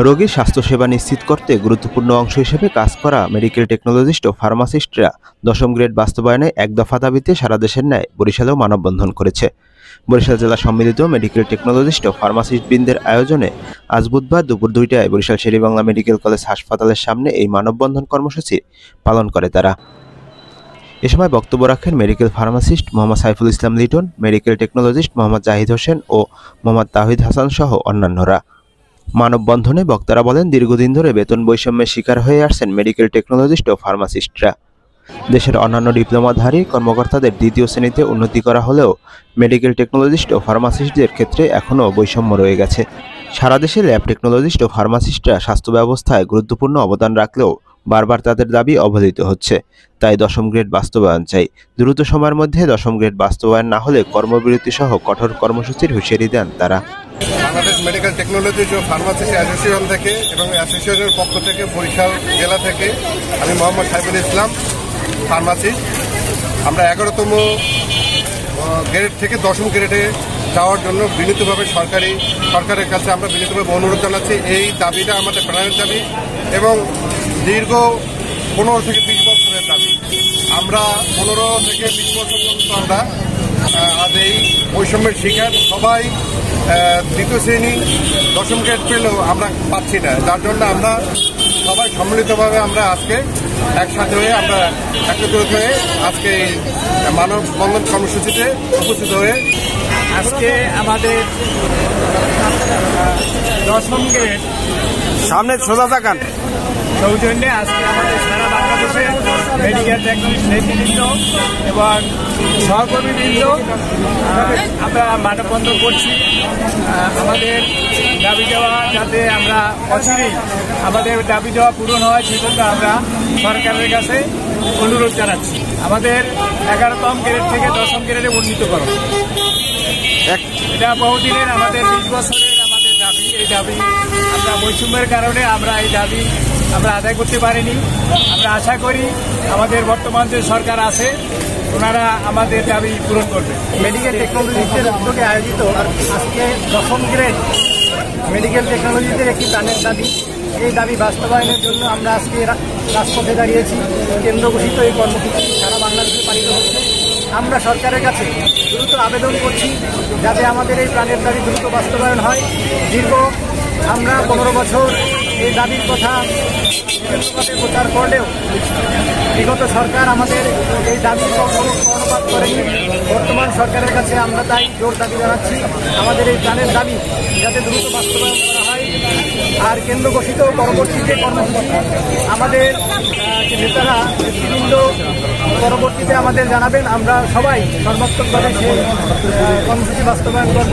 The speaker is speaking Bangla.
রোগীর স্বাস্থ্যসেবা নিশ্চিত করতে গুরুত্বপূর্ণ অংশ হিসেবে কাজ করা মেডিকেল টেকনোলজিস্ট ও ফার্মাসিস্টরা ১০ম গ্রেড বাস্তবায়নে এক দফা দাবিতে সারা দেশের ন্যায় বরিশালেও মানববন্ধন করেছে। বরিশাল জেলা সম্মিলিত মেডিকেল টেকনোলজিস্ট ও ফার্মাসিস্টবৃন্দের আয়োজনে আজ বুধবার দুপুর ২টায় বরিশাল শের-ই-বাংলা মেডিকেল কলেজ হাসপাতালের সামনে এই মানববন্ধন কর্মসূচি পালন করে তারা। এ সময় বক্তব্য রাখেন medical pharmacist Mohammad Saiful Islam Liton, medical technologist Mohammad Zahid Hossain ও মোহাম্মদ তাহিদ হাসান সহ অন্যান্যরা। মানববন্ধনে বক্তারা বলেন, দীর্ঘদিন ধরে বেতন বৈষম্যের শিকার হয়ে আসছেন মেডিকেল টেকনোলজিস্ট ও ফার্মাসিস্টরা। দেশের অন্যান্য ডিপ্লোমাধারী কর্মকর্তাদের দ্বিতীয় শ্রেণীতে উন্নতি করা হলেও মেডিকেল টেকনোলজিস্ট ও ফার্মাসিস্টদের ক্ষেত্রে এখনও বৈষম্য রয়ে গেছে। সারা দেশে ল্যাব টেকনোলজিস্ট ও ফার্মাসিস্টরা স্বাস্থ্য ব্যবস্থায় গুরুত্বপূর্ণ অবদান রাখলেও বারবার তাদের দাবি অবহেলিত হচ্ছে। তাই ১০ম গ্রেড বাস্তবায়ন চাই। দ্রুত সময়ের মধ্যে ১০ম গ্রেড বাস্তবায়ন না হলে কর্মবিরতি সহ কঠোর কর্মসূচির হুঁশিয়ারি দেন তারা। বাংলাদেশ মেডিকেল টেকনোলজি ও ফার্মাসিস্ট অ্যাসোসিয়েশন থেকে এবং অ্যাসোসিয়েশনের পক্ষ থেকে বরিশাল জেলা থেকে আমি মোহাম্মদ সাইফুল ইসলাম, ফার্মাসিস্ট। আমরা ১১তম গ্রেড থেকে ১০ম গ্রেডে যাওয়ার জন্য বিনীতভাবে সরকারের কাছে আমরা বিনীতভাবে অনুরোধ জানাচ্ছি। এই দাবিটা আমাদের প্রাণের দাবি এবং দীর্ঘ ১৫ থেকে ২০ বছরের দাবি। আমরা ১৫ থেকে ২০ বছর পর্যন্ত আমরা আজ এই বৈষম্যের শিকার। সবাই দ্বিতীয় শ্রেণী ১০ম গ্রেড পেলেও আমরা পাচ্ছি না, যার জন্য আমরা সবাই সম্মিলিতভাবে আমরা আজকে একসাথে হয়ে আমরা একত্রিত হয়ে আজকে এই মানববন্ধন কর্মসূচিতে উপস্থিত হয়ে আজকে আমাদের ১০ম গ্রেড সামনে সোজা থাকান সৌজন্যে আজকে আমাদের সারা বাংলাদেশে মেডিকেল টেকনোলজি নেতৃবৃন্দ এবং সহকর্মীবৃন্দ আমরা মানববন্ধন করছি। আমাদের দাবি দেওয়া যাতে আমরা অচিরেই আমাদের দাবি দেওয়া পূরণ হয় সেজন্য আমরা সরকারের কাছে অনুরোধ জানাচ্ছি। আমাদের ১১তম গ্রেড থেকে ১০ম গ্রেডে উন্নীত করো, এটা বহুদিনের আমাদের ২০ বছরের আমাদের দাবি। এই দাবি আমরা বৈষম্যের কারণে আমরা এই দাবি আমরা আদায় করতে পারিনি। আমরা আশা করি আমাদের বর্তমান যে সরকার আছে ওনারা আমাদের দাবি পূরণ করবে। মেডিকেল টেকনোলজিদের উদ্যোগে আয়োজিত আজকে ১০ম গ্রেড মেডিকেল টেকনোলজিদের একটি প্রাণের দাবি। এই দাবি বাস্তবায়নের জন্য আমরা আজকে রাজপথে দাঁড়িয়েছি। কেন্দ্র ঘোষিত এই কর্মসূচি সারা বাংলাদেশে পালিত হচ্ছে। আমরা সরকারের কাছে দ্রুত আবেদন করছি যাতে আমাদের এই প্রাণের দাবি দ্রুত বাস্তবায়ন হয়। দীর্ঘ আমরা ১৫ বছর এই দাবির কথা প্রচার করলেও বিগত সরকার আমাদের এই দাবি কর্ণপাত করেনি। বর্তমান সরকারের কাছে আমরা তাই জোর দাবি জানাচ্ছি আমাদের এই প্রাণের দাবি যাতে দ্রুত বাস্তবায়ন করা হয়। আর কেন্দ্র ঘোষিত পরবর্তী যে কর্মসূচি আমাদের নেতারা নেতৃবৃন্দ পরবর্তীতে আমাদের জানাবেন, আমরা সবাই সর্বাত্মকভাবে সেই কর্মসূচি বাস্তবায়ন করব।